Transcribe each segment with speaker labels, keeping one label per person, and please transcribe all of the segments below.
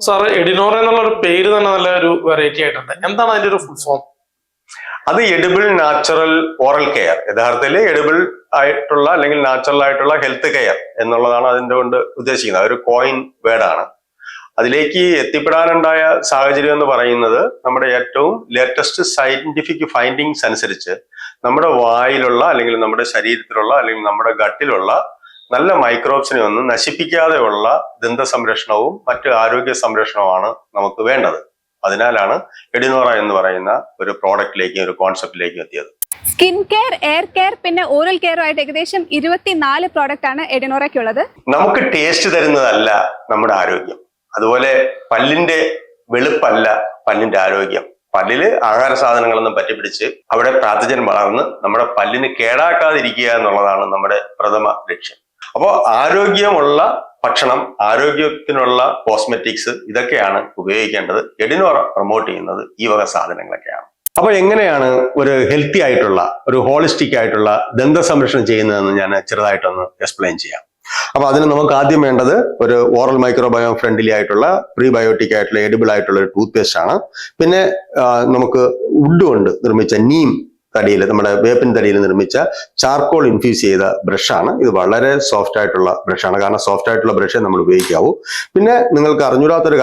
Speaker 1: Sir എഡിനോറ എന്നുള്ള ഒരു പേര് തന്നെ നല്ല ഒരു വെറൈറ്റി ആയിട്ടുണ്ട്. എന്താണ് അതിന്റെ ഒരു ഫുൾ ഫോം?
Speaker 2: അത് എഡിബിൾ നാച്ചുറൽ ഓറൽ കെയർ, യഥാർത്ഥത്തിൽ എഡിബിൾ ആയിട്ടുള്ള അല്ലെങ്കിൽ നാച്ചുറൽ ആയിട്ടുള്ള ഹെൽത്ത് കെയർ എന്നുള്ളതാണ് അതിന്റെ കൊണ്ട് ഉദ്ദേശിക്കുന്നത്. അതൊരു കോയിൻ വേർഡാണ്. അതിലേക്ക് എത്തിപ്പെടാനുണ്ടായ സാഹചര്യം എന്ന് പറയുന്നത് നമ്മുടെ ഏറ്റവും ലേറ്റസ്റ്റ് സയന്റിഫിക് ഫൈൻഡിങ്സ് അനുസരിച്ച് നമ്മുടെ വായിലുള്ള അല്ലെങ്കിൽ നമ്മുടെ ശരീരത്തിലുള്ള അല്ലെങ്കിൽ നമ്മുടെ ഗട്ടിലുള്ള നല്ല മൈക്രോബ്സിനെ ഒന്നും നശിപ്പിക്കാതെയുള്ള ദന്ത സംരക്ഷണവും മറ്റ് ആരോഗ്യ സംരക്ഷണവുമാണ് നമുക്ക് വേണ്ടത്. അതിനാലാണ് എഡിനോറ എന്ന് പറയുന്ന ഒരു പ്രോഡക്റ്റിലേക്കും ഒരു കോൺസെപ്റ്റിലേക്കും എത്തിയത്.
Speaker 3: സ്കിൻ കെയർ, എയർ കെയർ, പിന്നെ ഓറൽ കെയറുമായിട്ട് ഏകദേശം 24 പ്രോഡക്റ്റ് ആണ് എഡിനോറയ്ക്കുള്ളത്. നമുക്ക്
Speaker 2: ടേസ്റ്റ് തരുന്നതല്ല നമ്മുടെ ആരോഗ്യം. അതുപോലെ പല്ലിന്റെ വെളുപ്പല്ല പല്ലിന്റെ ആരോഗ്യം. പല്ലില് ആഹാര സാധനങ്ങളൊന്നും പറ്റിപ്പിടിച്ച് അവിടെ പാത്തജൻ വളർന്ന് നമ്മുടെ പല്ലിന് കേടാക്കാതിരിക്കുക എന്നുള്ളതാണ് നമ്മുടെ പ്രഥമ ലക്ഷ്യം. അപ്പോൾ ആരോഗ്യമുള്ള ഭക്ഷണം, ആരോഗ്യത്തിനുള്ള കോസ്മെറ്റിക്സ് ഇതൊക്കെയാണ് ഉപയോഗിക്കേണ്ടത്. എഡിനോറ പ്രൊമോട്ട് ചെയ്യുന്നത് ഈ വക സാധനങ്ങളൊക്കെയാണ്. അപ്പൊ എങ്ങനെയാണ് ഒരു ഹെൽത്തി ആയിട്ടുള്ള ഒരു ഹോളിസ്റ്റിക് ആയിട്ടുള്ള ദന്ത സംരക്ഷണം ചെയ്യുന്നതെന്ന് ഞാൻ ചെറുതായിട്ടൊന്ന് എക്സ്പ്ലെയിൻ ചെയ്യാം. അപ്പൊ അതിന് നമുക്ക് ആദ്യം വേണ്ടത് ഒരു ഓറൽ മൈക്രോബയോം ഫ്രണ്ട്ലി ആയിട്ടുള്ള പ്രീബയോട്ടിക് ആയിട്ടുള്ള എഡിബിൾ ആയിട്ടുള്ള ഒരു ടൂത്ത് പേസ്റ്റ് ആണ്. പിന്നെ നമുക്ക് വുഡ് കൊണ്ട് നിർമ്മിച്ച നീം തടിയിൽ, നമ്മുടെ വേപ്പിൻ തടിയിൽ നിർമ്മിച്ച ചാർക്കോൾ ഇൻഫ്യൂസ് ചെയ്ത ബ്രഷാണ്. ഇത് വളരെ സോഫ്റ്റ് ആയിട്ടുള്ള ബ്രഷാണ്, കാരണം സോഫ്റ്റ് ആയിട്ടുള്ള ബ്രഷേ നമ്മൾ ഉപയോഗിക്കാവൂ. പിന്നെ നിങ്ങൾക്ക് അറിഞ്ഞൂടാത്തൊരു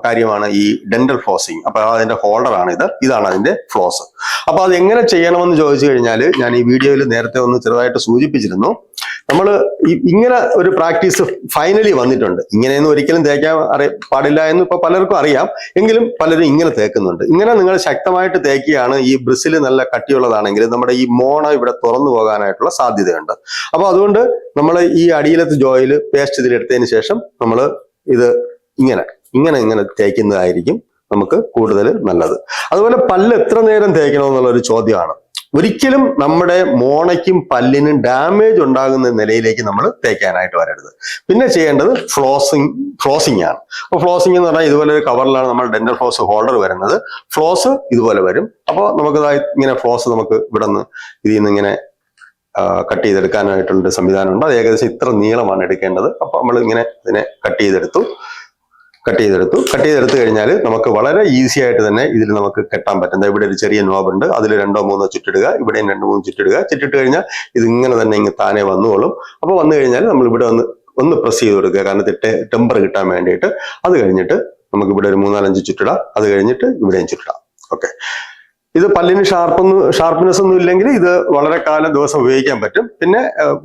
Speaker 2: കാര്യമാണ് ഈ ഡെന്റൽ ഫ്ലോസിങ്. അപ്പൊ അതിന്റെ ഹോൾഡറാണ് ഇതാണ് അതിന്റെ ഫ്ലോസ്. അപ്പൊ അത് എങ്ങനെ ചെയ്യണമെന്ന് ചോദിച്ചു കഴിഞ്ഞാൽ ഞാൻ ഈ വീഡിയോയിൽ നേരത്തെ ഒന്ന് ചെറുതായിട്ട് സൂചിപ്പിച്ചിരുന്നു. നമ്മൾ ഇങ്ങനെ ഒരു പ്രാക്ടീസ് ഫൈനലി വന്നിട്ടുണ്ട്. ഇങ്ങനെയൊന്നും ഒരിക്കലും തേക്കാൻ പാടില്ല എന്ന് ഇപ്പൊ പലർക്കും അറിയാം, എങ്കിലും പലരും ഇങ്ങനെ തേക്കുന്നുണ്ട്. ഇങ്ങനെ നിങ്ങൾ ശക്തമായിട്ട് തേക്കുകയാണ്, ഈ ബ്രിസിൽ നല്ല കട്ടിയുള്ളതാണെങ്കിൽ നമ്മുടെ ഈ മോണ ഇവിടെ തുറന്നു പോകാനായിട്ടുള്ള സാധ്യതയുണ്ട്. അപ്പൊ അതുകൊണ്ട് നമ്മൾ ഈ അടിയിലത്തെ ജോയിൽ പേസ്റ്റ് ഇതിലെടുത്തതിന് ശേഷം നമ്മൾ ഇത് ഇങ്ങനെ തേക്കുന്നതായിരിക്കും നമുക്ക് കൂടുതൽ നല്ലത്. അതുപോലെ പല്ല് എത്ര നേരം തേക്കണമെന്നുള്ളൊരു ചോദ്യമാണ്. ഒരിക്കലും നമ്മുടെ മോണയ്ക്കും പല്ലിനും ഡാമേജ് ഉണ്ടാകുന്ന നിലയിലേക്ക് നമ്മൾ തേക്കാനായിട്ട് വരരുത്. പിന്നെ ചെയ്യേണ്ടത് ഫ്ലോസിംഗ് ആണ്. അപ്പോൾ ഫ്ലോസിംഗ് എന്ന് പറഞ്ഞാൽ ഇതുപോലെ ഒരു കവറിലാണ് നമ്മൾ ഡെന്റൽ ഫ്ലോസ് ഹോൾഡർ വരുന്നത്. ഫ്ലോസ് ഇതുപോലെ വരും. അപ്പോൾ നമുക്ക് ഇങ്ങനെ ഫ്ലോസ് നമുക്ക് ഇവിടെ നിന്ന് ഇതിൽ നിന്ന് ഇങ്ങനെ കട്ട് ചെയ്തെടുക്കാനായിട്ടുള്ള സംവിധാനമുണ്ട്. അത് ഏകദേശം ഇത്ര നീളമാണ് എടുക്കേണ്ടത്. അപ്പൊ നമ്മൾ ഇങ്ങനെ ഇതിനെ കട്ട് ചെയ്തെടുത്തു കഴിഞ്ഞാൽ നമുക്ക് വളരെ ഈസി ആയിട്ട് തന്നെ ഇതിൽ നമുക്ക് കെട്ടാൻ പറ്റും. ഇവിടെ ഒരു ചെറിയ നോബുണ്ട്, അതിൽ 2-3 ചുറ്റിടുക, ഇവിടെയും 2-3 ചുറ്റിട്ട് കഴിഞ്ഞാൽ ഇതിങ്ങനെ തന്നെ താനെ വന്നോളും. അപ്പൊ വന്നു കഴിഞ്ഞാൽ നമ്മൾ ഇവിടെ ഒന്ന് പ്രസ് ചെയ്ത് കൊടുക്കുക, കാരണം ടെമ്പർ കിട്ടാൻ വേണ്ടിയിട്ട്. അത് കഴിഞ്ഞിട്ട് നമുക്ക് ഇവിടെ ഒരു 3-4 ചുറ്റിടാം. അത് കഴിഞ്ഞിട്ട് ഇവിടെയും ചുറ്റിടാം. ഓക്കെ, ഇത് പല്ലിന് ഷാർപ്പ്നെസ് ഒന്നും ഇല്ലെങ്കിൽ ഇത് വളരെ കാലം ദിവസം ഉപയോഗിക്കാൻ പറ്റും. പിന്നെ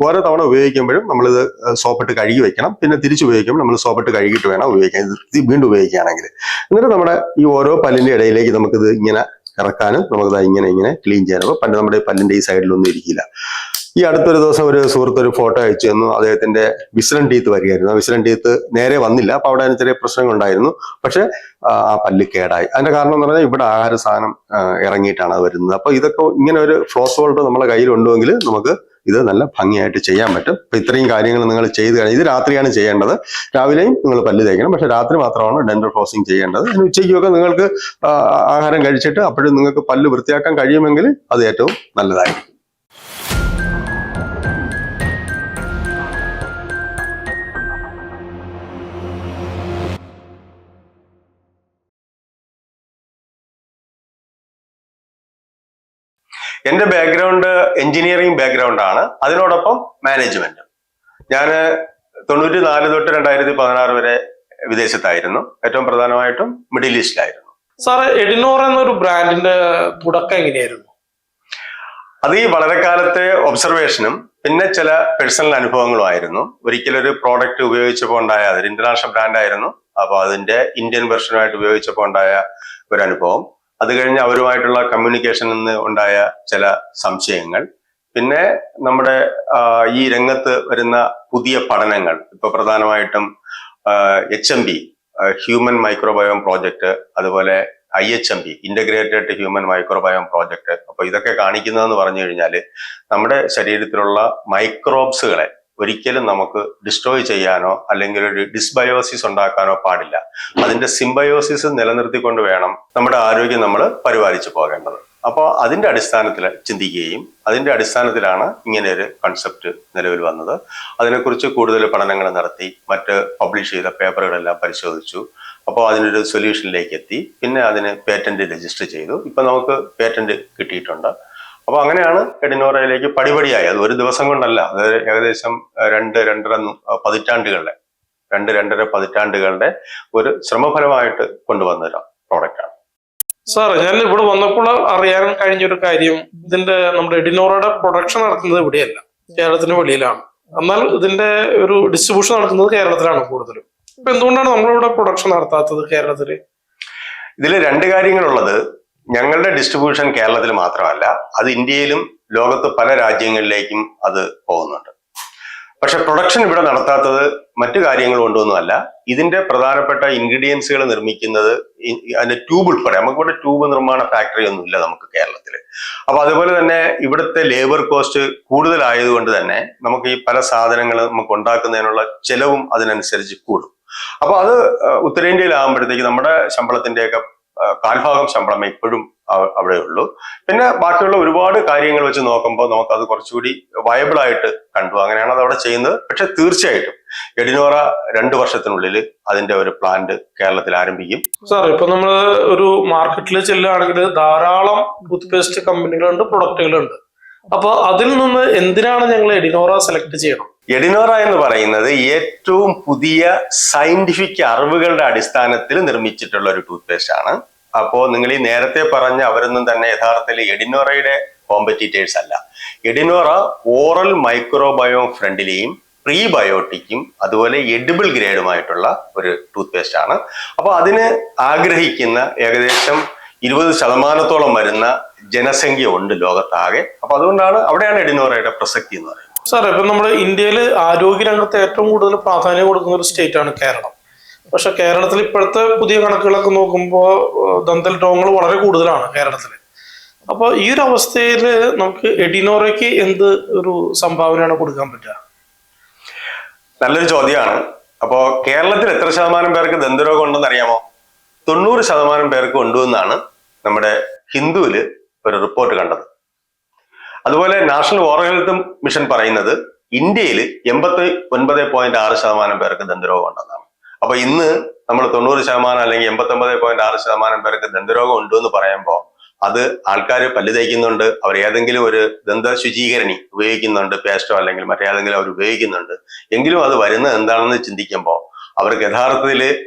Speaker 2: ഓരോ തവണ ഉപയോഗിക്കുമ്പോഴും നമ്മളിത് സോപ്പിട്ട് കഴുകി വെക്കണം. പിന്നെ തിരിച്ചു ഉപയോഗിക്കുമ്പോൾ നമ്മൾ സോപ്പിട്ട് കഴുകിയിട്ട് വേണം ഉപയോഗിക്കാൻ, ഇത് വീണ്ടും ഉപയോഗിക്കുകയാണെങ്കിൽ. എന്നിട്ട് നമ്മുടെ ഈ ഓരോ പല്ലിന്റെ ഇടയിലേക്ക് നമുക്കിത് ഇങ്ങനെ ഇറക്കാനും നമുക്കിത് ഇങ്ങനെ ക്ലീൻ ചെയ്യാനും. അപ്പൊ പണ്ട് നമ്മുടെ പല്ലിന്റെ ഈ സൈഡിലൊന്നും ഇരിക്കില്ല. ഈ അടുത്തൊരു ദിവസം ഒരു സുഹൃത്ത് ഒരു ഫോട്ടോ അയച്ചു തന്നു. അദ്ദേഹത്തിന്റെ വിസ്ലൻ ടീത്ത് വരികയായിരുന്നു. ആ വിസ്ലൻ ടീത്ത് നേരെ വന്നില്ല. അപ്പൊ അവിടെ ചെറിയ പ്രശ്നങ്ങളുണ്ടായിരുന്നു. പക്ഷെ ആ പല്ല് കേടായി. അതിന്റെ കാരണം എന്ന് പറഞ്ഞാൽ ഇവിടെ ആഹാര സാധനം ഇറങ്ങിയിട്ടാണ് അത് വരുന്നത്. അപ്പൊ ഇതൊക്കെ ഇങ്ങനെ ഒരു ഫ്ലോസ് ഹോൾഡർ നമ്മളെ കയ്യിലുണ്ടെങ്കിൽ നമുക്ക് ഇത് നല്ല ഭംഗിയായിട്ട് ചെയ്യാൻ പറ്റും. അപ്പൊ ഇത്രയും കാര്യങ്ങൾ നിങ്ങൾ ചെയ്ത് കഴിഞ്ഞാൽ, ഇത് രാത്രിയാണ് ചെയ്യേണ്ടത്. രാവിലെയും നിങ്ങൾ പല്ല് തേക്കണം, പക്ഷെ രാത്രി മാത്രമാണ് ഡെന്റൽ ഫ്ലോസിങ് ചെയ്യേണ്ടത്. അതിന് ഉച്ചയ്ക്കൊക്കെ നിങ്ങൾക്ക് ആഹാരം കഴിച്ചിട്ട് അപ്പോഴും നിങ്ങൾക്ക് പല്ല് വൃത്തിയാക്കാൻ കഴിയുമെങ്കിൽ അത് ഏറ്റവും നല്ലതായിരിക്കും. എന്റെ ബാക്ക്ഗ്രൗണ്ട് എഞ്ചിനീയറിംഗ് ബാക്ക്ഗ്രൗണ്ട് ആണ്, അതിനോടൊപ്പം മാനേജ്മെന്റും. ഞാൻ 94 തൊട്ട് 2016 വരെ വിദേശത്തായിരുന്നു. ഏറ്റവും പ്രധാനമായിട്ടും മിഡിൽ ഈസ്റ്റിലായിരുന്നു.
Speaker 1: സാറ് എഡിനോറ എന്നൊരു ബ്രാൻഡിന്റെ തുടക്കം എങ്ങനെയായിരുന്നു?
Speaker 2: അത് ഈ വളരെ കാലത്തെ ഒബ്സർവേഷനും പിന്നെ ചില പേഴ്സണൽ അനുഭവങ്ങളും ആയിരുന്നു. ഒരിക്കലൊരു പ്രോഡക്റ്റ് ഉപയോഗിച്ചപ്പോൾ ഉണ്ടായ, അതൊരു ഇന്റർനാഷണൽ ബ്രാൻഡായിരുന്നു. അപ്പോൾ അതിന്റെ ഇന്ത്യൻ വെർഷനുമായിട്ട് ഉപയോഗിച്ചപ്പോൾ ഉണ്ടായ ഒരു അനുഭവം, അത് കഴിഞ്ഞ് അവരുമായിട്ടുള്ള കമ്മ്യൂണിക്കേഷനിൽ നിന്ന് ഉണ്ടായ ചില സംശയങ്ങൾ, പിന്നെ നമ്മുടെ ഈ രംഗത്ത് വരുന്ന പുതിയ പഠനങ്ങൾ, ഇപ്പൊ പ്രധാനമായിട്ടും HMB ഹ്യൂമൻ മൈക്രോബയോം പ്രോജക്റ്റ്, അതുപോലെ IHMP integrated human microbiome project. അപ്പൊ ഇതൊക്കെ കാണിക്കുന്നതെന്ന് പറഞ്ഞു കഴിഞ്ഞാൽ നമ്മുടെ ശരീരത്തിലുള്ള മൈക്രോബ്സുകളെ ഒരിക്കലും നമുക്ക് ഡിസ്ട്രോയ് ചെയ്യാനോ അല്ലെങ്കിൽ ഒരു ഡിസ്ബയോസിസ് ഉണ്ടാക്കാനോ പാടില്ല. അതിന്റെ സിംബയോസിസ് നിലനിർത്തിക്കൊണ്ട് വേണം നമ്മുടെ ആരോഗ്യം നമ്മൾ പരിപാലിച്ചു പോകേണ്ടത്. അപ്പോൾ അതിന്റെ അടിസ്ഥാനത്തിൽ ചിന്തിക്കുകയും അതിന്റെ അടിസ്ഥാനത്തിലാണ് ഇങ്ങനെ ഒരു കൺസെപ്റ്റ് നിലവിൽ വന്നത്. അതിനെക്കുറിച്ച് കൂടുതൽ പഠനങ്ങൾ നടത്തി മറ്റ് പബ്ലിഷ് ചെയ്ത പേപ്പറുകളെല്ലാം പരിശോധിച്ചു. അപ്പോൾ അതിനൊരു സൊല്യൂഷനിലേക്ക് എത്തി. പിന്നെ അതിന് പേറ്റന്റ് രജിസ്റ്റർ ചെയ്തു. ഇപ്പൊ നമുക്ക് പേറ്റന്റ് കിട്ടിയിട്ടുണ്ട്. അപ്പൊ അങ്ങനെയാണ് എഡിനോറയിലേക്ക് പടിപടിയായി. അത് ഒരു ദിവസം കൊണ്ടല്ല, അത് ഏകദേശം 2-2.5 പതിറ്റാണ്ടുകളുടെ ഒരു ശ്രമഫലമായിട്ട് കൊണ്ടുവന്ന ഒരു പ്രോഡക്റ്റാണ്.
Speaker 1: സാറേ, ഞാൻ ഇവിടെ വന്നപ്പോൾ അറിയാൻ കഴിഞ്ഞൊരു കാര്യം, ഇതിന്റെ നമ്മുടെ എഡിനോറയുടെ പ്രൊഡക്ഷൻ നടക്കുന്നത് ഇവിടെയല്ല, കേരളത്തിന് വെളിയിലാണ്. എന്നാൽ ഇതിന്റെ ഒരു ഡിസ്ട്രിബ്യൂഷൻ നടക്കുന്നത് കേരളത്തിലാണ് കൂടുതലും. അപ്പൊ എന്തുകൊണ്ടാണ് നമ്മളിവിടെ പ്രൊഡക്ഷൻ നടത്താത്തത് കേരളത്തില്?
Speaker 2: ഇതിൽ 2 കാര്യങ്ങളുള്ളത്. ഞങ്ങളുടെ ഡിസ്ട്രിബ്യൂഷൻ കേരളത്തിൽ മാത്രമല്ല, അത് ഇന്ത്യയിലും ലോകത്ത് പല രാജ്യങ്ങളിലേക്കും അത് പോകുന്നുണ്ട്. പക്ഷെ പ്രൊഡക്ഷൻ ഇവിടെ നടത്താത്തത് മറ്റു കാര്യങ്ങൾ കൊണ്ടൊന്നുമല്ല. ഇതിന്റെ പ്രധാനപ്പെട്ട ഇൻഗ്രീഡിയൻസുകൾ നിർമ്മിക്കുന്നത്, അതിന്റെ ട്യൂബ് ഉൾപ്പെടെ, നമുക്കിവിടെ ട്യൂബ് നിർമ്മാണ ഫാക്ടറി ഒന്നുമില്ല നമുക്ക് കേരളത്തിൽ. അപ്പൊ അതുപോലെ തന്നെ ഇവിടുത്തെ ലേബർ കോസ്റ്റ് കൂടുതലായതുകൊണ്ട് തന്നെ നമുക്ക് ഈ പല സാധനങ്ങൾ നമുക്ക് ഉണ്ടാക്കുന്നതിനുള്ള ചെലവും അതിനനുസരിച്ച് കൂടും. അപ്പൊ അത് ഉത്തരേന്ത്യയിലാകുമ്പോഴത്തേക്ക് നമ്മുടെ ശമ്പളത്തിന്റെയൊക്കെ കാൽഭാഗം ശമ്പളമേ ഇപ്പോഴും അവിടെ ഉള്ളൂ. പിന്നെ ബാക്കിയുള്ള ഒരുപാട് കാര്യങ്ങൾ വെച്ച് നോക്കുമ്പോൾ നമുക്കത് കുറച്ചുകൂടി വയബിൾ ആയിട്ട് കണ്ടു. അങ്ങനെയാണ് അത് അവിടെ ചെയ്യുന്നത്. പക്ഷെ തീർച്ചയായിട്ടും എഡിനോറ 2 വർഷത്തിനുള്ളിൽ അതിന്റെ ഒരു പ്ലാന്റ് കേരളത്തിൽ ആരംഭിക്കും.
Speaker 1: സാർ, ഇപ്പൊ നമ്മൾ ഒരു മാർക്കറ്റിൽ ചെല്ലുകയാണെങ്കിൽ ധാരാളം ടൂത്ത് പേസ്റ്റ് കമ്പനികളുണ്ട്, പ്രൊഡക്റ്റുകളുണ്ട്. അപ്പൊ അതിൽ നിന്ന് എന്തിനാണ് ഞങ്ങൾ എഡിനോറ സെലക്ട് ചെയ്യണം?
Speaker 2: എഡിനോറ എന്ന് പറയുന്നത് ഏറ്റവും പുതിയ സയന്റിഫിക് അറിവുകളുടെ അടിസ്ഥാനത്തിൽ നിർമ്മിച്ചിട്ടുള്ള ഒരു ടൂത്ത് പേസ്റ്റ് ആണ്. അപ്പോ നിങ്ങൾ ഈ നേരത്തെ പറഞ്ഞ അവരൊന്നും തന്നെ യഥാർത്ഥത്തിൽ എഡിനോറയുടെ കോമ്പറ്റീറ്റേഴ്സ് അല്ല. എഡിനോറ ഓറൽ മൈക്രോബയോം ഫ്രണ്ട്ലിയും പ്രീബയോട്ടിക്കും അതുപോലെ എഡിബിൾ ഗ്രേഡുമായിട്ടുള്ള ഒരു ടൂത്ത് പേസ്റ്റ് ആണ്. അപ്പൊ അതിന് ആഗ്രഹിക്കുന്ന ഏകദേശം 20% വരുന്ന ജനസംഖ്യ ഉണ്ട് ലോകത്താകെ. അപ്പൊ അതുകൊണ്ടാണ് അവിടെയാണ് എഡിനോറയുടെ പ്രസക്തി എന്ന് പറയുന്നത്.
Speaker 1: സാർ, ഇപ്പൊ നമ്മുടെ ഇന്ത്യയിൽ ആരോഗ്യരംഗത്ത് ഏറ്റവും കൂടുതൽ പ്രാധാന്യം കൊടുക്കുന്ന ഒരു സ്റ്റേറ്റ് ആണ് കേരളം. പക്ഷെ കേരളത്തിൽ ഇപ്പോഴത്തെ പുതിയ കണക്കുകളൊക്കെ നോക്കുമ്പോൾ ദന്തൽ രോഗങ്ങൾ വളരെ കൂടുതലാണ് കേരളത്തിൽ. അപ്പൊ ഈ ഒരു അവസ്ഥയിൽ നമുക്ക് എഡിനോറയ്ക്ക് എന്ത് ഒരു സംഭാവനയാണ് കൊടുക്കാൻ പറ്റുക?
Speaker 2: നല്ലൊരു ചോദ്യമാണ്. അപ്പോ കേരളത്തിൽ എത്ര ശതമാനം പേർക്ക് ദന്തരോഗം ഉണ്ടെന്ന് അറിയാമോ? 90% പേർക്ക് ഉണ്ടെന്നാണ് നമ്മുടെ ഹിന്ദുവില് ഒരു റിപ്പോർട്ട് കണ്ടത്. അതുപോലെ നാഷണൽ ഓറൽ ഹെൽത്ത് മിഷൻ പറയുന്നത് ഇന്ത്യയിൽ 89.6% പേർക്ക് ദന്തരോഗം ഉണ്ടെന്നാണ്. അപ്പൊ ഇന്ന് നമ്മൾ 90% അല്ലെങ്കിൽ 89.6% പേർക്ക് ദന്തരോഗം ഉണ്ടെന്ന് പറയുമ്പോൾ അത് ആൾക്കാർ പല്ല് തേക്കുന്നുണ്ട്, അവർ ഏതെങ്കിലും ഒരു ദന്ത ശുചീകരണി ഉപയോഗിക്കുന്നുണ്ട്, പേസ്റ്റോ അല്ലെങ്കിൽ മറ്റേതെങ്കിലും അവർ ഉപയോഗിക്കുന്നുണ്ട്. എങ്കിലും അത് വരുന്നത് എന്താണെന്ന് ചിന്തിക്കുമ്പോൾ അവർക്ക് യഥാർത്ഥത്തിൽ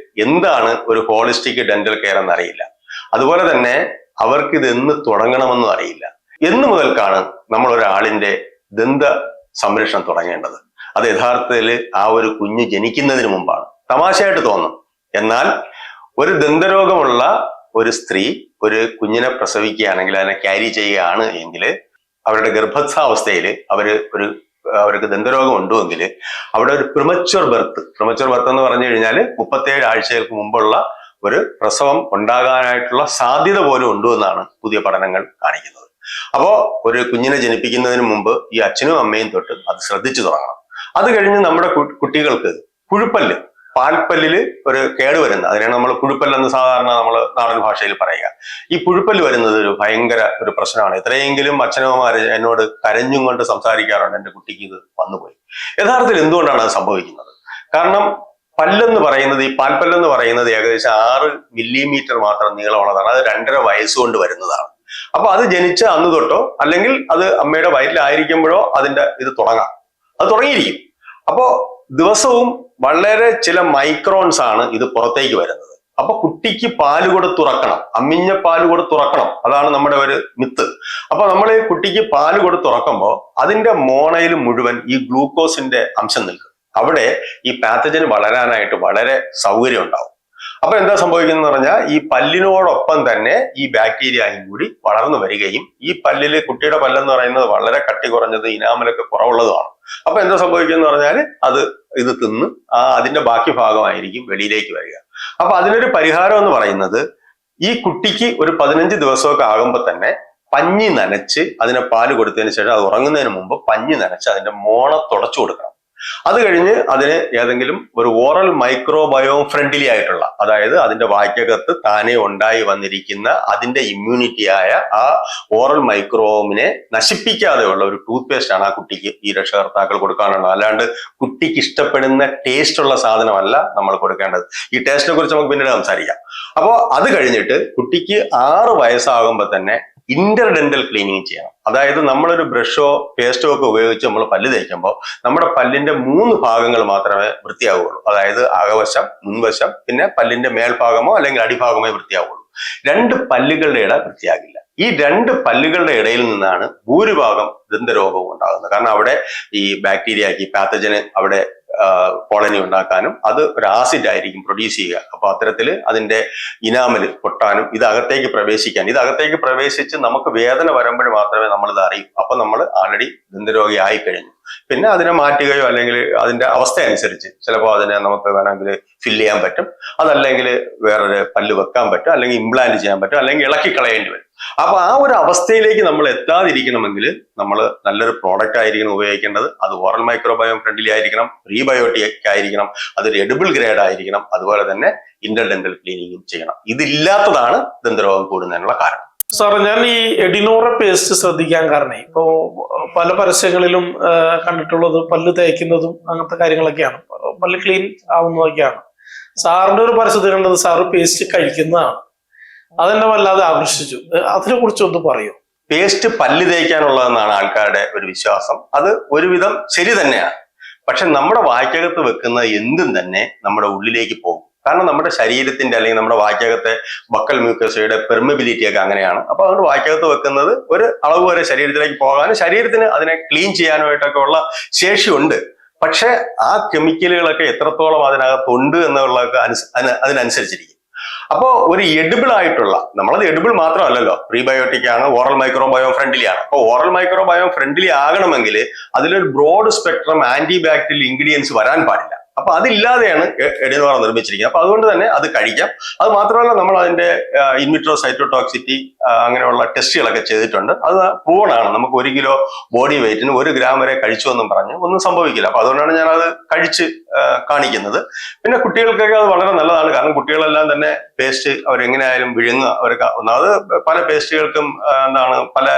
Speaker 2: എന്താണ് ഒരു ഹോളിസ്റ്റിക് ഡെന്റൽ കെയർ എന്നറിയില്ല. അതുപോലെ തന്നെ അവർക്ക് ഇത് എന്ന് തുടങ്ങണമെന്നും അറിയില്ല. എന്ന് മുതൽക്കാണ് നമ്മൾ ഒരാളിന്റെ ദന്ത സംരക്ഷണം തുടങ്ങേണ്ടത്? അത് യഥാർത്ഥത്തിൽ ആ ഒരു കുഞ്ഞ് ജനിക്കുന്നതിന് മുമ്പാണ്. തമാശയായിട്ട് തോന്നും, എന്നാൽ ഒരു ദന്തരോഗമുള്ള ഒരു സ്ത്രീ ഒരു കുഞ്ഞിനെ പ്രസവിക്കുകയാണെങ്കിൽ, അതിനെ ക്യാരി ചെയ്യുകയാണ് എങ്കിൽ, അവരുടെ ഗർഭാവസ്ഥയിൽ അവർക്ക് ദന്തരോഗം ഉണ്ടെങ്കിൽ അവിടെ ഒരു പ്രിമച്വർ ബർത്ത് എന്ന് പറഞ്ഞു കഴിഞ്ഞാൽ 37 ആഴ്ചകൾക്ക് മുമ്പുള്ള ഒരു പ്രസവം ഉണ്ടാകാനായിട്ടുള്ള സാധ്യത പോലും ഉണ്ട് എന്നാണ് പുതിയ പഠനങ്ങൾ കാണിക്കുന്നത്. അപ്പോ ഒരു കുഞ്ഞിനെ ജനിപ്പിക്കുന്നതിന് മുമ്പ് ഈ അച്ഛനും അമ്മയും തൊട്ട് അത് ശ്രദ്ധിച്ചു തുടങ്ങണം. അത് കഴിഞ്ഞ് നമ്മുടെ കുട്ടികൾക്ക് പുഴുപ്പല്ല്, പാൽപ്പല്ലില് ഒരു കേട് വരുന്ന, അതിനാണ് നമ്മൾ പുഴുപ്പല്ലെന്ന് സാധാരണ നമ്മൾ നാടൻ ഭാഷയിൽ പറയുക. ഈ പുഴുപ്പല്ല് വരുന്നത് ഒരു ഭയങ്കര ഒരു പ്രശ്നമാണ്. എത്രയെങ്കിലും അച്ഛനമ്മമാര് എന്നോട് കരഞ്ഞും കൊണ്ട് സംസാരിക്കാറുണ്ട്, എൻ്റെ കുട്ടിക്ക് ഇത് വന്നുപോയി. യഥാർത്ഥത്തിൽ എന്തുകൊണ്ടാണ് അത് സംഭവിക്കുന്നത്? കാരണം പല്ലെന്ന് പറയുന്നത്, ഈ പാൽപ്പല്ലെന്ന് പറയുന്നത് ഏകദേശം 6 മില്ലിമീറ്റർ മാത്രം നീളമുള്ളതാണ്. അത് 2.5 വയസ്സുകൊണ്ട് വരുന്നതാണ്. അപ്പൊ അത് ജനിച്ച അന്ന് തൊട്ടോ അല്ലെങ്കിൽ അത് അമ്മയുടെ വയറ്റിലായിരിക്കുമ്പോഴോ അതിന്റെ ഇത് തുടങ്ങാം, അത് തുടങ്ങിയിരിക്കും. അപ്പോ ദിവസവും വളരെ ചില മൈക്രോൺസ് ആണ് ഇത് പുറത്തേക്ക് വരുന്നത്. അപ്പൊ കുട്ടിക്ക് പാല് കൊടുത്തുറക്കണം, അമ്മിഞ്ഞ പാല് കൊടുത്തുറക്കണം, അതാണ് നമ്മുടെ ഒരു മിത്ത്. അപ്പൊ നമ്മൾ ഈ കുട്ടിക്ക് പാല് കൊടുത്തുറക്കുമ്പോൾ അതിന്റെ മോണയിൽ മുഴുവൻ ഈ ഗ്ലൂക്കോസിന്റെ അംശം നിൽക്കും. അവിടെ ഈ പാത്തജന് വളരാനായിട്ട് വളരെ സൗകര്യം ഉണ്ടാവും. അപ്പൊ എന്താ സംഭവിക്കുന്നത് പറഞ്ഞാൽ ഈ പല്ലിനോടൊപ്പം തന്നെ ഈ ബാക്ടീരിയയും കൂടി വളർന്നു വരികയും, ഈ പല്ലില്, കുട്ടിയുടെ പല്ലെന്ന് പറയുന്നത് വളരെ കട്ടി കുറഞ്ഞത്, ഇനാമലൊക്കെ കുറവുള്ളതുമാണ്. അപ്പൊ എന്താ സംഭവിക്കുന്നത് പറഞ്ഞാൽ ഇത് തിന്ന് അതിന്റെ ബാക്കി ഭാഗമായിരിക്കും വെളിയിലേക്ക് വരിക. അപ്പൊ അതിനൊരു പരിഹാരം എന്ന് പറയുന്നത്, ഈ കുട്ടിക്ക് ഒരു 15 ദിവസമൊക്കെ ആകുമ്പോൾ തന്നെ പഞ്ഞി നനച്ച് അതിനെ പാല് കൊടുത്തതിന് ശേഷം, അത് ഉറങ്ങുന്നതിന് മുമ്പ് പഞ്ഞി നനച്ച് അതിന്റെ മോണ തുടച്ചു കൊടുക്കണം. അത് കഴിഞ്ഞ് അതിന് ഏതെങ്കിലും ഒരു ഓറൽ മൈക്രോബയോം ഫ്രണ്ട്ലി ആയിട്ടുള്ള, അതായത് അതിന്റെ വായ്ക്കകത്ത് താനെ ഉണ്ടായി വന്നിരിക്കുന്ന അതിന്റെ ഇമ്മ്യൂണിറ്റിയായ ആ ഓറൽ മൈക്രോബിനെ നശിപ്പിക്കാതെയുള്ള ഒരു ടൂത്ത് പേസ്റ്റ് ആണ് ആ കുട്ടിക്ക് ഈ രക്ഷകർത്താക്കൾ കൊടുക്കാനുള്ളത്. അല്ലാണ്ട് കുട്ടിക്ക് ഇഷ്ടപ്പെടുന്ന ടേസ്റ്റ് ഉള്ള സാധനമല്ല നമ്മൾ കൊടുക്കേണ്ടത്. ഈ ടേസ്റ്റിനെ കുറിച്ച് നമുക്ക് പിന്നീട് സംസാരിക്കാം. അപ്പോൾ അത് കഴിഞ്ഞിട്ട് കുട്ടിക്ക് 6 വയസ്സാകുമ്പോൾ തന്നെ ഇന്റർഡെന്റൽ ക്ലീനിങ് ചെയ്യണം. അതായത് നമ്മളൊരു ബ്രഷോ പേസ്റ്റോ ഒക്കെ ഉപയോഗിച്ച് നമ്മൾ പല്ല് തേക്കുമ്പോൾ നമ്മുടെ പല്ലിന്റെ 3 ഭാഗങ്ങൾ മാത്രമേ വൃത്തിയാവുകയുള്ളൂ. അതായത് അകവശം, മുൻവശം, പിന്നെ പല്ലിന്റെ മേൽഭാഗമോ അല്ലെങ്കിൽ അടിഭാഗമോ വൃത്തിയാവുള്ളൂ. 2 പല്ലുകളുടെ ഇട വൃത്തിയാകില്ല. ഈ 2 പല്ലുകളുടെ ഇടയിൽ നിന്നാണ് ഭൂരിഭാഗം ദന്തരോഗവും ഉണ്ടാകുന്നത്. കാരണം അവിടെ ഈ ബാക്ടീരിയക്ക്, പാത്തജന് അവിടെ കോളനി ഉണ്ടാക്കാനും അത് ഒരു ആസിഡ് ആയിരിക്കും പ്രൊഡ്യൂസ് ചെയ്യുക. അപ്പൊ അത്തരത്തിൽ അതിന്റെ ഇനാമല് പൊട്ടാനും ഇതകത്തേക്ക് പ്രവേശിച്ച് നമുക്ക് വേദന വരുമ്പോൾ മാത്രമേ നമ്മൾ ഇത് അറിയൂ. അപ്പൊ നമ്മൾ ആൾറെഡി ദന്തരോഗി ആയി കഴിഞ്ഞു. പിന്നെ അതിനെ മാറ്റുകയോ അല്ലെങ്കിൽ അതിന്റെ അവസ്ഥ അനുസരിച്ച് ചിലപ്പോൾ അതിനെ നമുക്ക് വേണമെങ്കിൽ ഫില്ല് ചെയ്യാൻ പറ്റും, അതല്ലെങ്കിൽ വേറൊരു പല്ല് വെക്കാൻ പറ്റും, അല്ലെങ്കിൽ ഇംപ്ലാന്റ് ചെയ്യാൻ പറ്റും, അല്ലെങ്കിൽ ഇളക്കി കളയേണ്ടി വരും. അപ്പൊ ആ ഒരു അവസ്ഥയിലേക്ക് നമ്മൾ എത്താതിരിക്കണമെങ്കിൽ നമ്മൾ നല്ലൊരു പ്രോഡക്റ്റ് ആയിരിക്കണം ഉപയോഗിക്കേണ്ടത്. അത് ഓറൽ മൈക്രോബയോം ഫ്രണ്ട്ലി ആയിരിക്കണം, പ്രീബയോട്ടിക് ആയിരിക്കണം, അതൊരു എഡിബിൾ ഗ്രേഡ് ആയിരിക്കണം, അതുപോലെ തന്നെ ഇന്റർഡെന്റൽ ക്ലീനിങ്ങും ചെയ്യണം. ഇതില്ലാത്തതാണ് ദന്തരോഗം കൂടുന്നതിനുള്ള കാരണം.
Speaker 1: സാറ്, ഞാൻ ഈ എഡിനോറ പേസ്റ്റ് ശ്രദ്ധിക്കാൻ കാരണം ഇപ്പോ പല പരസ്യങ്ങളിലും കണ്ടിട്ടുള്ളത് പല്ല് തേക്കുന്നതും അങ്ങനത്തെ കാര്യങ്ങളൊക്കെയാണ്, പല്ല് ക്ലീൻ ആവുന്നതൊക്കെയാണ്. സാറിന്റെ ഒരു പരസ്യത്തിൽ കണ്ടത് സാറ് പേസ്റ്റ് കഴിക്കുന്നതാണ്. അതെന്നെ വല്ലാതെ ആകർഷിച്ചു. അതിനെ കുറിച്ച് ഒന്ന് പറയൂ.
Speaker 2: പേസ്റ്റ് പല്ല് തേക്കാനുള്ളതെന്നാണ് ആൾക്കാരുടെ ഒരു വിശ്വാസം. അത് ഒരുവിധം ശരി തന്നെയാണ്. പക്ഷെ നമ്മുടെ വായ്ക്കകത്ത് വെക്കുന്ന എന്തും തന്നെ നമ്മുടെ ഉള്ളിലേക്ക് പോകും. കാരണം നമ്മുടെ ശരീരത്തിന്റെ അല്ലെങ്കിൽ നമ്മുടെ വായ്ക്കകത്തെ ബക്കൽ മ്യൂക്കസയുടെ പെർമിബിലിറ്റി ഒക്കെ അങ്ങനെയാണ്. അപ്പൊ അതുകൊണ്ട് വായ്ക്കകത്ത് വെക്കുന്നത് ഒരു അളവ് വരെ ശരീരത്തിലേക്ക് പോകാനും ശരീരത്തിന് അതിനെ ക്ലീൻ ചെയ്യാനുമായിട്ടൊക്കെ ഉള്ള ശേഷിയുണ്ട്. പക്ഷെ ആ കെമിക്കലുകളൊക്കെ എത്രത്തോളം അതിനകത്തുണ്ട് എന്നുള്ളതൊക്കെ അതിനനുസരിച്ചിരിക്കും. അപ്പോൾ ഒരു എഡിബിൾ ആയിട്ടുള്ള, നമ്മളത് എഡിബിൾ മാത്രമല്ലല്ലോ, പ്രീബയോട്ടിക് ആണ്, ഓറൽ മൈക്രോബയോം ഫ്രണ്ട്ലി ആണ്. അപ്പോൾ ഓറൽ മൈക്രോബയോം ഫ്രണ്ട്ലി ആകണമെങ്കിൽ അതിലൊരു broad spectrum antibacterial ingredients വരാൻ പാടില്ല. അപ്പൊ അതില്ലാതെയാണ് എഡിനോറ നിർമ്മിച്ചിരിക്കുന്നത്. അപ്പൊ അതുകൊണ്ട് തന്നെ അത് കഴിക്കാം. അത് മാത്രമല്ല, നമ്മൾ അതിന്റെ ഇൻവിട്രോ സൈറ്റോടോക്സിറ്റി അങ്ങനെയുള്ള ടെസ്റ്റുകളൊക്കെ ചെയ്തിട്ടുണ്ട്. അത് പ്രൂവൺ ആണ്. നമുക്ക് 1 കിലോ ബോഡി വെയിറ്റിന് 1 ഗ്രാം വരെ കഴിച്ചു എന്നും പറഞ്ഞ് ഒന്നും സംഭവിക്കില്ല. അപ്പൊ അതുകൊണ്ടാണ് ഞാൻ അത് കഴിച്ച് കാണിക്കുന്നത്. പിന്നെ കുട്ടികൾക്കൊക്കെ അത് വളരെ നല്ലതാണ്. കാരണം കുട്ടികളെല്ലാം തന്നെ പേസ്റ്റ് അവരെങ്ങനെയായാലും വിഴുങ്ങുക. അവർക്ക് ഒന്നാമത് പല പേസ്റ്റുകൾക്കും പല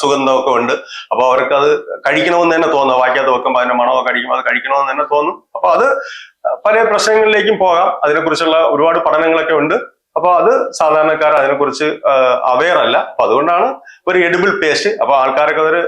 Speaker 2: സുഗന്ധമൊക്കെ ഉണ്ട്. അപ്പൊ അവർക്ക് അത് കഴിക്കണമെന്ന് തന്നെ തോന്നും. വായിക്കാത്ത വെക്കുമ്പോൾ അതിന്റെ മണമൊക്കെ അടിക്കുമ്പോൾ അത് കഴിക്കണമെന്ന് തന്നെ തോന്നും. അപ്പൊ അത് പല പ്രശ്നങ്ങളിലേക്കും പോകാം. അതിനെക്കുറിച്ചുള്ള ഒരുപാട് പഠനങ്ങളൊക്കെ ഉണ്ട്. അപ്പൊ അത് സാധാരണക്കാർ അതിനെക്കുറിച്ച് അവെയർ അല്ല. അപ്പൊ അതുകൊണ്ടാണ് ഒരു എഡിബിൾ പേസ്റ്റ്. അപ്പൊ ആൾക്കാരൊക്കെ അതൊരു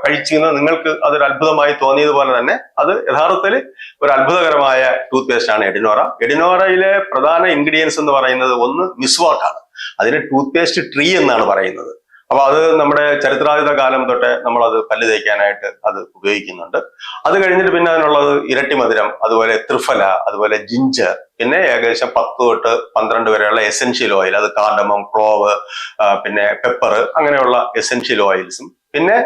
Speaker 2: കഴിച്ചിരുന്നത് നിങ്ങൾക്ക് അതൊരു അത്ഭുതമായി തോന്നിയതുപോലെ തന്നെ അത് യഥാർത്ഥത്തിൽ ഒരു അത്ഭുതകരമായ ടൂത്ത് പേസ്റ്റ് ആണ് എഡിനോറ. എഡിനോറയിലെ പ്രധാന ഇൻഗ്രീഡിയൻസ് എന്ന് പറയുന്നത് ഒന്ന് മിസ്വാക്കാണ്. അതിന് ടൂത്ത് പേസ്റ്റ് ട്രീ എന്നാണ് പറയുന്നത്. അപ്പൊ അത് നമ്മുടെ ചരിത്രാതീത കാലം തൊട്ടേ നമ്മളത് പല്ല് തേക്കാനായിട്ട് അത് ഉപയോഗിക്കുന്നുണ്ട്. അത് കഴിഞ്ഞിട്ട് പിന്നെ അതിനുള്ളത് ഇരട്ടി മധുരം, അതുപോലെ ത്രിഫല, അതുപോലെ ജിഞ്ചർ, പിന്നെ ഏകദേശം 10 തൊട്ട് 12 വരെയുള്ള എസെൻഷ്യൽ ഓയിൽ, അത് കാർഡമം, ക്ലോവ്, പിന്നെ പെപ്പർ, അങ്ങനെയുള്ള എസെൻഷ്യൽ ഓയിൽസും, പിന്നെ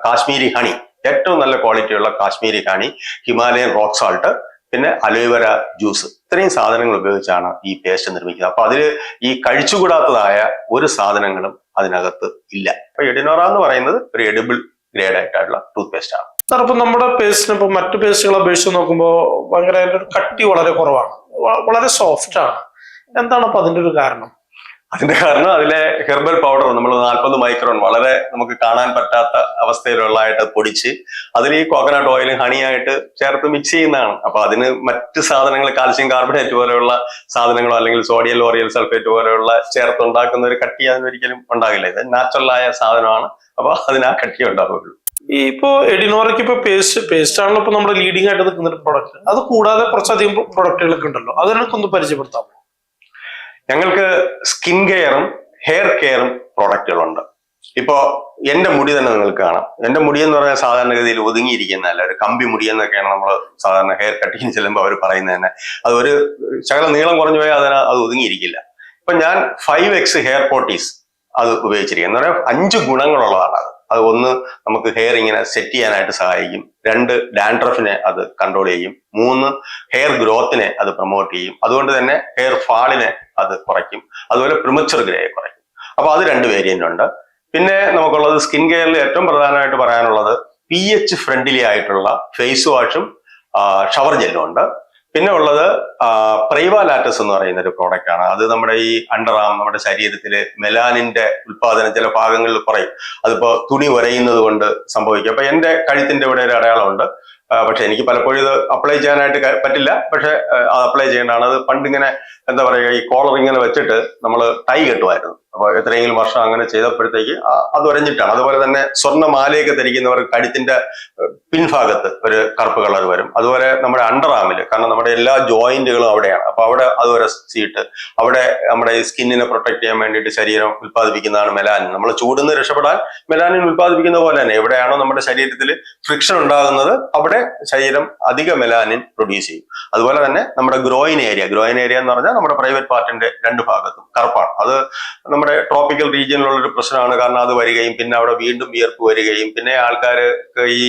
Speaker 2: കാശ്മീരി ഹണി, ഏറ്റവും നല്ല ക്വാളിറ്റിയുള്ള Kashmiri honey, Himalayan rock salt, പിന്നെ അലോവേര ജ്യൂസ്, ഇത്രയും സാധനങ്ങൾ ഉപയോഗിച്ചാണ് ഈ പേസ്റ്റ് നിർമ്മിക്കുന്നത്. അപ്പൊ അതിൽ ഈ കഴിച്ചുകൂടാത്തതായ ഒരു സാധനങ്ങളും അതിനകത്ത് ഇല്ല. അപ്പൊ എഡിനോറ എന്ന് പറയുന്നത് ഒരു എഡിബിൾ ഗ്രേഡ് ആയിട്ടുള്ള ടൂത്ത് പേസ്റ്റ് ആണ്.
Speaker 1: സാർ, ഇപ്പൊ നമ്മുടെ പേസ്റ്റിന് ഇപ്പൊ മറ്റു പേസ്റ്റുകളെ അപേക്ഷിച്ച് നോക്കുമ്പോൾ ഭയങ്കര കട്ടി വളരെ കുറവാണ്, വളരെ സോഫ്റ്റ് ആണ്. എന്താണ് അപ്പൊ അതിന്റെ ഒരു കാരണം?
Speaker 2: അതിന്റെ കാരണം അതിലെ ഹെർബൽ പൗഡർ നമ്മൾ 40 മൈക്രോൺ വളരെ നമുക്ക് കാണാൻ പറ്റാത്ത അവസ്ഥയിലുള്ളതായിട്ട് പൊടിച്ച് അതിൽ ഈ കോക്കനട്ട് ഓയിലും ഹണിയായിട്ട് ചേർത്ത് മിക്സ് ചെയ്യുന്നതാണ്. അപ്പൊ അതിന് മറ്റ് സാധനങ്ങൾ, കാൽസ്യം കാർബണേറ്റ് പോലെയുള്ള സാധനങ്ങളോ അല്ലെങ്കിൽ സോഡിയം ലോറിയൽ സൾഫേറ്റ് പോലെയുള്ള ചേർത്തുണ്ടാക്കുന്ന ഒരു കട്ടി അതിനൊരിക്കലും ഉണ്ടാകില്ല. ഇത് നാച്ചുറലായ സാധനമാണ്. അപ്പൊ അതിന് ആ കട്ടി ഉണ്ടാവുകയുള്ളൂ.
Speaker 1: ഈ ഇപ്പോ എഡിനോറയ്ക്ക് ഇപ്പൊ പേസ്റ്റ് ആണല്ലോ ഇപ്പൊ നമ്മുടെ ലീഡിംഗ് ആയിട്ട് നിൽക്കുന്ന ഒരു പ്രൊഡക്റ്റ്. അത് കൂടാതെ കുറച്ചധികം പ്രൊഡക്റ്റുകളൊക്കെ ഉണ്ടല്ലോ, അതിനൊക്കെ പരിചയപ്പെടുത്താമോ?
Speaker 2: ഞങ്ങൾക്ക് സ്കിൻ കെയറും ഹെയർ കെയറും പ്രോഡക്റ്റുകളുണ്ട്. ഇപ്പോ എന്റെ മുടി തന്നെ നിങ്ങൾക്ക് കാണാം. എന്റെ മുടി എന്ന് പറഞ്ഞാൽ സാധാരണഗതിയിൽ ഒതുങ്ങിയിരിക്കുന്നതല്ല, ഒരു കമ്പി മുടി എന്നൊക്കെയാണ് നമ്മൾ സാധാരണ ഹെയർ കട്ടിങ് ചെല്ലുമ്പോൾ അവർ പറയുന്നത് തന്നെ. അത് ഒരു ശകലം നീളം കുറഞ്ഞു പോയാൽ അത് ഒതുങ്ങിയിരിക്കില്ല. ഇപ്പൊ ഞാൻ 5X ഹെയർ പോട്ടീസ് അത് ഉപയോഗിച്ചിരിക്കുന്നത് എന്ന് പറഞ്ഞാൽ 5 ഗുണങ്ങളുള്ളതാണ് അത്. അത് ഒന്ന്, നമുക്ക് ഹെയർ ഇങ്ങനെ സെറ്റ് ചെയ്യാനായിട്ട് സഹായിക്കും. 2, ഡാൻഡ്രഫിനെ അത് കൺട്രോൾ ചെയ്യും. 3, ഹെയർ ഗ്രോത്തിനെ അത് പ്രൊമോട്ട് ചെയ്യും. അതുകൊണ്ട് തന്നെ ഹെയർ ഫാളിനെ അത് കുറയ്ക്കും. അതുപോലെ പ്രിമച്ചർ ഗ്രേയെ കുറയ്ക്കും. അപ്പൊ അത് 2 വേരിയന്റ് ഉണ്ട്. പിന്നെ നമുക്കുള്ളത് സ്കിൻ കെയറിൽ ഏറ്റവും പ്രധാനമായിട്ട് പറയാനുള്ളത് pH ഫ്രണ്ട്ലി ആയിട്ടുള്ള ഫേസ് വാഷും ഷവർ ജെല്ലും ഉണ്ട്. പിന്നെ ഉള്ളത് പ്രൈവ ലാറ്റസ് എന്ന് പറയുന്ന ഒരു പ്രോഡക്റ്റ് ആണ്. അത് നമ്മുടെ ഈ അണ്ടർആം, നമ്മുടെ ശരീരത്തില് മെലാനിന്റെ ഉത്പാദനം ചില ഭാഗങ്ങളിൽ കുറയും. അതിപ്പോ തുണി ഉരയുന്നത് കൊണ്ട് സംഭവിക്കും. അപ്പൊ എന്റെ കഴുത്തിന്റെ ഇവിടെ ഒരു അടയാളമുണ്ട്. പക്ഷെ എനിക്ക് പലപ്പോഴും ഇത് അപ്ലൈ ചെയ്യാനായിട്ട് പറ്റില്ല. പക്ഷെ അത് അപ്ലൈ ചെയ്യേണ്ടതാണ്. അത് പണ്ടിങ്ങനെ എന്താ പറയുക, ഈ കോളർ ഇങ്ങനെ വെച്ചിട്ട് നമ്മൾ ടൈ കെട്ടുമായിരുന്നു. അപ്പൊ എത്രയെങ്കിലും വർഷം അങ്ങനെ ചെയ്തപ്പോഴത്തേക്ക് അത് ഉരഞ്ഞിട്ടാണ്. അതുപോലെ തന്നെ സ്വർണ്ണമാലയൊക്കെ ധരിക്കുന്നവർ കഴുത്തിന്റെ പിൻഭാഗത്ത് ഒരു കറുപ്പ് കളർ വരും. അതുപോലെ നമ്മുടെ അണ്ടർആമില്, കാരണം നമ്മുടെ എല്ലാ ജോയിന്റുകളും അവിടെയാണ്. അപ്പൊ അവിടെ അത് ഉരസിയിട്ട് അവിടെ നമ്മുടെ ഈ സ്കിന്നിനെ പ്രൊട്ടക്ട് ചെയ്യാൻ വേണ്ടിയിട്ട് ശരീരം ഉത്പാദിപ്പിക്കുന്നതാണ് മെലാനിൻ. നമ്മൾ ചൂടുന്ന് രക്ഷപ്പെടാൻ മെലാനിൻ ഉത്പാദിപ്പിക്കുന്ന പോലെ തന്നെ എവിടെയാണോ നമ്മുടെ ശരീരത്തിൽ ഫ്രിക്ഷൻ ഉണ്ടാകുന്നത് അവിടെ ശരീരം അധിക മെലാനിൻ പ്രൊഡ്യൂസ് ചെയ്യും. അതുപോലെ തന്നെ നമ്മുടെ ഗ്രോയിൻ ഏരിയ എന്ന് പറഞ്ഞാൽ നമ്മുടെ പ്രൈവറ്റ് പാർട്ടിന്റെ രണ്ട് ഭാഗത്തും കറുപ്പാണ്. അത് നമ്മുടെ ട്രോപ്പിക്കൽ റീജിയനിലുള്ള ഒരു പ്രശ്നമാണ്. കാരണം അത് വരികയും പിന്നെ അവിടെ വീണ്ടും വിയർപ്പ് വരികയും പിന്നെ ആൾക്കാർക്ക് ഈ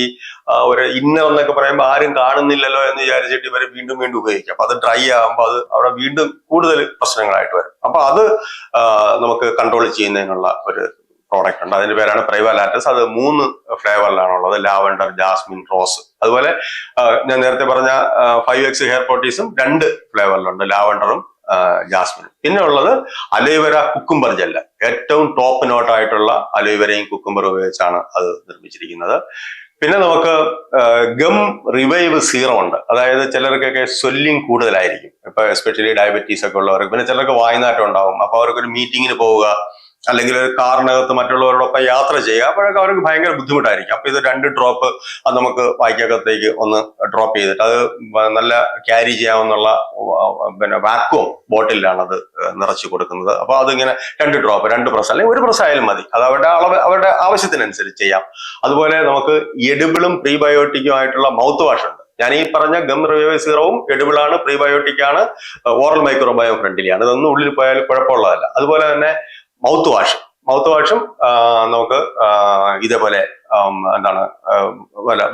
Speaker 2: ഒരു ഇന്നർ എന്നൊക്കെ പറയുമ്പോൾ ആരും കാണുന്നില്ലല്ലോ എന്ന് വിചാരിച്ചിട്ട് ഇവർ വീണ്ടും ഉപയോഗിക്കും. അപ്പൊ അത് ഡ്രൈ ആകുമ്പോൾ അത് അവിടെ വീണ്ടും കൂടുതൽ പ്രശ്നങ്ങളായിട്ട് വരും. അപ്പൊ അത് നമുക്ക് കൺട്രോൾ ചെയ്യുന്നതിനുള്ള ഒരു പ്രോഡക്റ്റ് ഉണ്ട്. അതിന്റെ പേരാണ് പ്രൈവ ലാറ്റസ്. അത് 3 ഫ്ലേവറിലാണുള്ളത്: ലാവൻഡർ, ജാസ്മിൻ, റോസ്. അതുപോലെ ഞാൻ നേരത്തെ പറഞ്ഞ 5X ഹെയർ പ്രോട്ടീസും 2 ഫ്ലേവറിലുണ്ട്: ലാവൻഡറും ജാസ്മിനും. പിന്നെ ഉള്ളത് അലോവേര കുക്കുംബർ ജെല്ല്. ഏറ്റവും ടോപ്പ് നോട്ടായിട്ടുള്ള അലോവേരയും കുക്കുംബറും ഉപയോഗിച്ചാണ് അത് നിർമ്മിച്ചിരിക്കുന്നത്. പിന്നെ നമുക്ക് ഗം റിവൈവ് സീറം ഉണ്ട്. അതായത് ചിലർക്കൊക്കെ സ്വെല്ലിംഗ് കൂടുതലായിരിക്കും, ഇപ്പൊ എസ്പെഷ്യലി ഡയബറ്റീസ് ഒക്കെ ഉള്ളവർക്ക്. പിന്നെ ചിലർക്ക് വായ്നാറ്റം ഉണ്ടാവും. അപ്പൊ അവർക്കൊരു മീറ്റിങ്ങിന് പോവുക, അല്ലെങ്കിൽ ഒരു കാറിനകത്ത് മറ്റുള്ളവരോടൊപ്പം യാത്ര ചെയ്യുക, അപ്പോഴൊക്കെ അവർക്ക് ഭയങ്കര ബുദ്ധിമുട്ടായിരിക്കും. അപ്പൊ ഇത് 2 ഡ്രോപ്പ് അത് നമുക്ക് വായ്ക്കകത്തേക്ക് ഒന്ന് ഡ്രോപ്പ് ചെയ്തിട്ട് അത് നല്ല ക്യാരി ചെയ്യാവുന്നുള്ള പിന്നെ വാക്വം ബോട്ടിലാണ് അത് നിറച്ചു കൊടുക്കുന്നത്. അപ്പൊ അതിങ്ങനെ 2 ഡ്രോപ്പ്, 2 പ്രസ് അല്ലെങ്കിൽ 1 പ്രസ് ആയാലും മതി. അത് അവരുടെ ആവശ്യത്തിനനുസരിച്ച് ചെയ്യാം. അതുപോലെ നമുക്ക് എഡിബിളും പ്രീബയോട്ടിക്കും ആയിട്ടുള്ള മൗത്ത് വാഷ് ഉണ്ട്. ഞാൻ ഈ പറഞ്ഞ ഗം റിവൈവ് സീറവും എഡിബിളാണ്, പ്രീബയോട്ടിക് ആണ്, ഓറൽ മൈക്രോബയോം ഫ്രണ്ട്ലിയാണ്. ഇതൊന്നും ഉള്ളിൽ പോയാൽ കുഴപ്പമുള്ളതല്ല. അതുപോലെ തന്നെ മൗത്ത് വാഷും നമുക്ക് ഇതേപോലെ എന്താണ്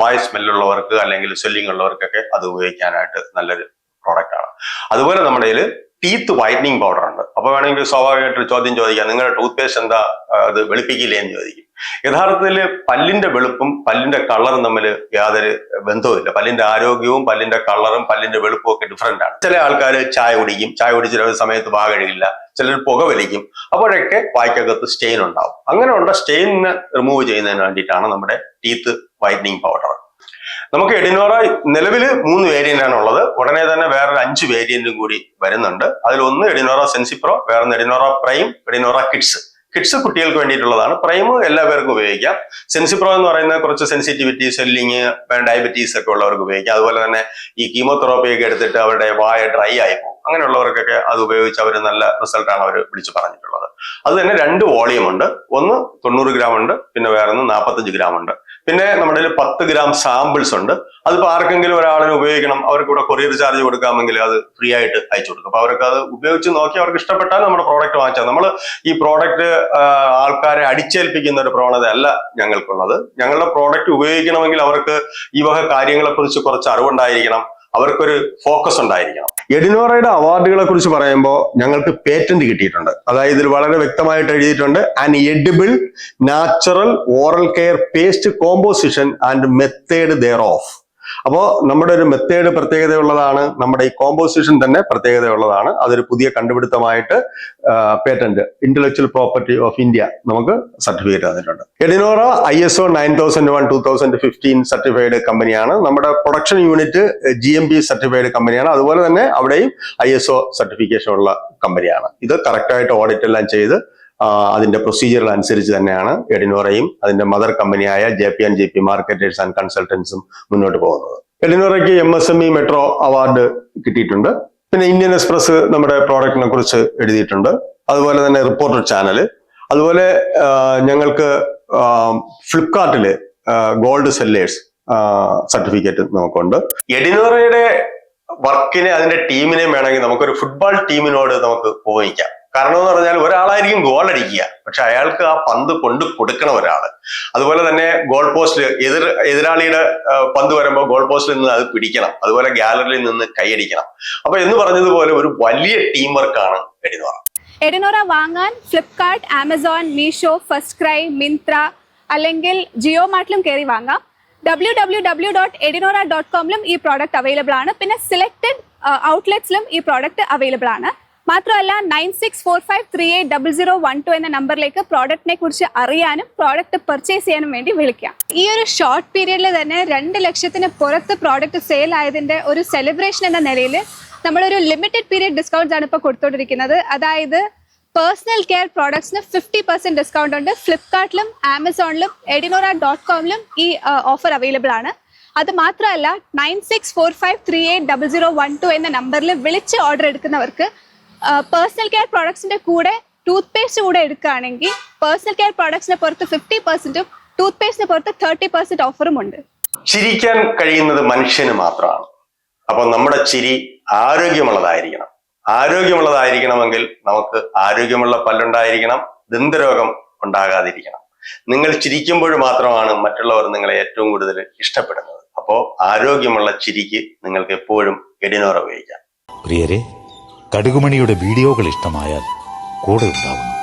Speaker 2: വായു സ്മെല്ലുള്ളവർക്ക് അല്ലെങ്കിൽ സ്വെല്ലിംഗ് ഉള്ളവർക്കൊക്കെ അത് ഉപയോഗിക്കാനായിട്ട് നല്ലൊരു പ്രോഡക്റ്റ് ആണ്. അതുപോലെ നമ്മുടെ കയ്യിൽ ടീത്ത് വൈറ്റനിങ് പൗഡർ ഉണ്ട്. അപ്പൊ വേണമെങ്കിൽ സ്വാഭാവികമായിട്ട് ചോദ്യം ചോദിക്കാം, നിങ്ങളുടെ ടൂത്ത് പേസ്റ്റ് എന്താ അത് വെളുപ്പിക്കില്ലേ എന്ന് ചോദിക്കും. യഥാർത്ഥത്തിൽ പല്ലിന്റെ വെളുപ്പും പല്ലിന്റെ കളറും തമ്മിൽ യാതൊരു ബന്ധവുമില്ല. പല്ലിന്റെ ആരോഗ്യവും പല്ലിന്റെ കളറും പല്ലിന്റെ വെളുപ്പും ഒക്കെ ഡിഫറെന്റ് ആണ്. ചില ആൾക്കാർ ചായ കുടിച്ചിട്ട് ഒരു സമയത്ത് വാ കഴിയില്ല, ചിലർ പുകവലിക്കും, അപ്പോഴൊക്കെ വായ്ക്കകത്ത് സ്റ്റെയിൻ ഉണ്ടാവും. അങ്ങനെയുള്ള സ്റ്റെയിനിനെ റിമൂവ് ചെയ്യുന്നതിന് വേണ്ടിയിട്ടാണ് നമ്മുടെ ടീത്ത് വൈറ്റനിങ് പൗഡർ. നമുക്ക് എഡിനോറ നിലവിൽ 3 വേരിയന്റ് ആണ് ഉള്ളത്. ഉടനെ തന്നെ വേറൊരു 5 വേരിയന്റും കൂടി വരുന്നുണ്ട്. അതിലൊന്ന് എഡിനോറ സെൻസിപ്രോ, വേറൊന്ന് എഡിനോറ പ്രൈം, എഡിനോറ കിഡ്സ് കുട്ടികൾക്ക് വേണ്ടിയിട്ടുള്ളതാണ്. പ്രൈം എല്ലാ പേർക്കും ഉപയോഗിക്കാം. സെൻസിപ്രോ എന്ന് പറയുന്നത് കുറച്ച് സെൻസിറ്റിവിറ്റി, സ്വെല്ലിങ്, ഡയബറ്റീസ് ഒക്കെ ഉള്ളവർക്ക് ഉപയോഗിക്കാം. അതുപോലെ തന്നെ ഈ കീമോതെറാപ്പി ഒക്കെ എടുത്തിട്ട് അവരുടെ വായ ഡ്രൈ ആയി പോകും, അങ്ങനെയുള്ളവർക്കൊക്കെ അത് ഉപയോഗിച്ച് അവർ നല്ല റിസൾട്ടാണ് അവർ വിളിച്ചു പറഞ്ഞിട്ടുള്ളത്. അത് തന്നെ 2 വോളിയം ഉണ്ട്. ഒന്ന് 90 ഗ്രാം ഉണ്ട്, പിന്നെ വേറൊന്ന് 45 ഗ്രാം ഉണ്ട്. പിന്നെ നമ്മുടെ 10 ഗ്രാം സാമ്പിൾസ് ഉണ്ട്. അതിപ്പോ ആർക്കെങ്കിലും ഒരാളിന് ഉപയോഗിക്കണം, അവർക്ക് ഇവിടെ കൊറിയർ ചാർജ് കൊടുക്കാമെങ്കിൽ അത് ഫ്രീ ആയിട്ട് അയച്ചു കൊടുക്കും. അപ്പൊ അവർക്ക് അത് ഉപയോഗിച്ച് നോക്കി അവർക്ക് ഇഷ്ടപ്പെട്ടാൽ നമ്മുടെ പ്രോഡക്റ്റ് വാങ്ങിച്ചാൽ. നമ്മൾ ഈ പ്രോഡക്റ്റ് ആൾക്കാരെ അടിച്ചേൽപ്പിക്കുന്ന ഒരു പ്രവണത അല്ല ഞങ്ങൾക്കുള്ളത്. ഞങ്ങളുടെ പ്രോഡക്റ്റ് ഉപയോഗിക്കണമെങ്കിൽ അവർക്ക് ഈ വക കാര്യങ്ങളെ കുറിച്ച് കുറച്ച് അറിവുണ്ടായിരിക്കണം, അവർക്കൊരു ഫോക്കസ് ഉണ്ടായിരിക്കണം. എഡിനോറയുടെ അവാർഡുകളെ കുറിച്ച് പറയുമ്പോൾ ഞങ്ങൾക്ക് പേറ്റന്റ് കിട്ടിയിട്ടുണ്ട്. അതായത് ഇതിൽ വളരെ വ്യക്തമായിട്ട് എഴുതിയിട്ടുണ്ട്: an edible natural oral care paste composition and method thereof. അപ്പോ നമ്മുടെ ഒരു മെത്തേഡ് പ്രത്യേകതയുള്ളതാണ്, നമ്മുടെ ഈ കോമ്പോസിഷൻ തന്നെ പ്രത്യേകതയുള്ളതാണ്. അതൊരു പുതിയ കണ്ടുപിടുത്തമായിട്ട് patent intellectual property of India നമുക്ക് സർട്ടിഫിക്കറ്റ് തന്നിട്ടുണ്ട്. എഡിനോറ ISO 9001:2015 സർട്ടിഫൈഡ് കമ്പനിയാണ്. നമ്മുടെ പ്രൊഡക്ഷൻ യൂണിറ്റ് GMP സർട്ടിഫൈഡ് കമ്പനിയാണ്. അതുപോലെ തന്നെ അവിടെയും ISO സർട്ടിഫിക്കേഷൻ ഉള്ള കമ്പനിയാണ്. ഇത് കറക്റ്റായിട്ട് ഓഡിറ്റ് എല്ലാം ചെയ്ത് അതിന്റെ പ്രൊസീജിയർ അനുസരിച്ച് തന്നെയാണ് എഡിനോറയും അതിന്റെ മദർ കമ്പനിയായ JP&JP മാർക്കറ്റേഴ്സ് ആൻഡ് കൺസൾട്ടൻസും മുന്നോട്ട് പോകുന്നത്. എഡിനോറയ്ക്ക് MSME മെട്രോ അവാർഡ് കിട്ടിയിട്ടുണ്ട്. പിന്നെ ഇന്ത്യൻ എക്സ്പ്രസ് നമ്മുടെ പ്രോഡക്റ്റിനെ കുറിച്ച് എഴുതിയിട്ടുണ്ട്. അതുപോലെ തന്നെ റിപ്പോർട്ടർ ചാനല്. അതുപോലെ ഞങ്ങൾക്ക് ഫ്ലിപ്കാർട്ടില് ഗോൾഡ് സെല്ലേഴ്സ് സർട്ടിഫിക്കറ്റ് നമുക്കുണ്ട്. എഡിനോറയുടെ വർക്കിനെ അതിന്റെ ടീമിനെയും വേണമെങ്കിൽ നമുക്കൊരു ഫുട്ബോൾ ടീമിനോട് നമുക്ക് ഉപയോഗിക്കാം. കാരണം എന്ന് പറഞ്ഞാൽ ഒരാളായിരിക്കും ഗോൾ അടിക്കുക, പക്ഷെ അയാൾക്ക് ആ പന്ത് കൊണ്ട് കൊടുക്കണം ഒരാള്. അതുപോലെ തന്നെ ഗോൾ പോസ്റ്റ് എതിരാളിയുടെ പന്ത് വരുമ്പോൾ ഗോൾ പോസ്റ്റിൽ നിന്ന് അത് പിടിക്കണം. അതുപോലെ ഗാലറിയിൽ നിന്ന് കൈയടിക്കണം. അപ്പൊ എന്ന് പറഞ്ഞതുപോലെ ഒരു വലിയ ടീം വർക്കാണ് എഡിനോറ.
Speaker 3: എഡിനോറ വാങ്ങാൻ Flipkart, Amazon, Meesho, first cry, Myntra അല്ലെങ്കിൽ ജിയോ മാർട്ടിലും കയറി വാങ്ങാം. www.edinora.com ഈ പ്രോഡക്റ്റ് അവൈലബിൾ ആണ്. പിന്നെ സെലക്ടഡ് ഔട്ട്ലെറ്റ്സിലും ഈ പ്രോഡക്റ്റ് അവൈലബിൾ ആണ്. മാത്രമല്ല 9645380012 എന്ന നമ്പറിലേക്ക് പ്രോഡക്റ്റിനെ കുറിച്ച് അറിയാനും പ്രോഡക്റ്റ് പർച്ചേസ് ചെയ്യാനും വേണ്ടി വിളിക്കാം. ഈ ഒരു ഷോർട്ട് പീരീഡിൽ തന്നെ 2 ലക്ഷത്തിന് പുറത്ത് പ്രോഡക്റ്റ് സെയിൽ ആയതിന്റെ ഒരു സെലിബ്രേഷൻ എന്ന നിലയിൽ നമ്മളൊരു ലിമിറ്റഡ് പീരീഡ് ഡിസ്കൗണ്ട്സ് ആണ് ഇപ്പോൾ കൊടുത്തുകൊണ്ടിരിക്കുന്നത്. അതായത് പേഴ്സണൽ കെയർ പ്രോഡക്ട്സിന് 50% ഡിസ്കൗണ്ട് ഉണ്ട്. ഫ്ലിപ്കാർട്ടിലും ആമസോണിലും edinora.com ഈ ഓഫർ അവൈലബിൾ ആണ്. അത് മാത്രമല്ല 9645380012 എന്ന നമ്പറിൽ വിളിച്ച് ഓർഡർ എടുക്കുന്നവർക്ക് പേഴ്സണൽ കെയർ പ്രോഡക്ട്സിന്റെ കൂടെ ടൂത്ത് പേസ്റ്റ് കൂടെ എടുക്കുകയാണെങ്കിൽ പേഴ്സണൽ കെയർ പ്രോഡക്ട്സിന് പുറത്ത് 50%ഉം ടൂത്ത് പേസ്റ്റിന് പുറത്ത് 30% ഓഫറും ഉണ്ട്.
Speaker 2: ചിരിക്കാൻ കഴിയുന്നത് മനുഷ്യന് മാത്രമാണ്. അപ്പോൾ നമ്മുടെ ചിരി ആരോഗ്യമുള്ളതായിരിക്കണം. ആരോഗ്യമുള്ളതായിരിക്കണമെങ്കിൽ നമുക്ക് ആരോഗ്യമുള്ള പല്ലുണ്ടായിരിക്കണം, ദന്തരോഗം ഉണ്ടാകാതിരിക്കണം. നിങ്ങൾ ചിരിക്കുമ്പോൾ മാത്രമാണ് മറ്റുള്ളവർ നിങ്ങളെ ഏറ്റവും കൂടുതൽ ഇഷ്ടപ്പെടുന്നത്. അപ്പോൾ ആരോഗ്യമുള്ള ചിരിക്ക് നിങ്ങൾക്ക് എപ്പോഴും എഡിനോറ ഉപയോഗിക്കാം.
Speaker 4: പ്രിയരെ, കടുകുമണിയുടെ വീഡിയോകൾ ഇഷ്ടമായാൽ കൂടെ ഉണ്ടാവുന്നു.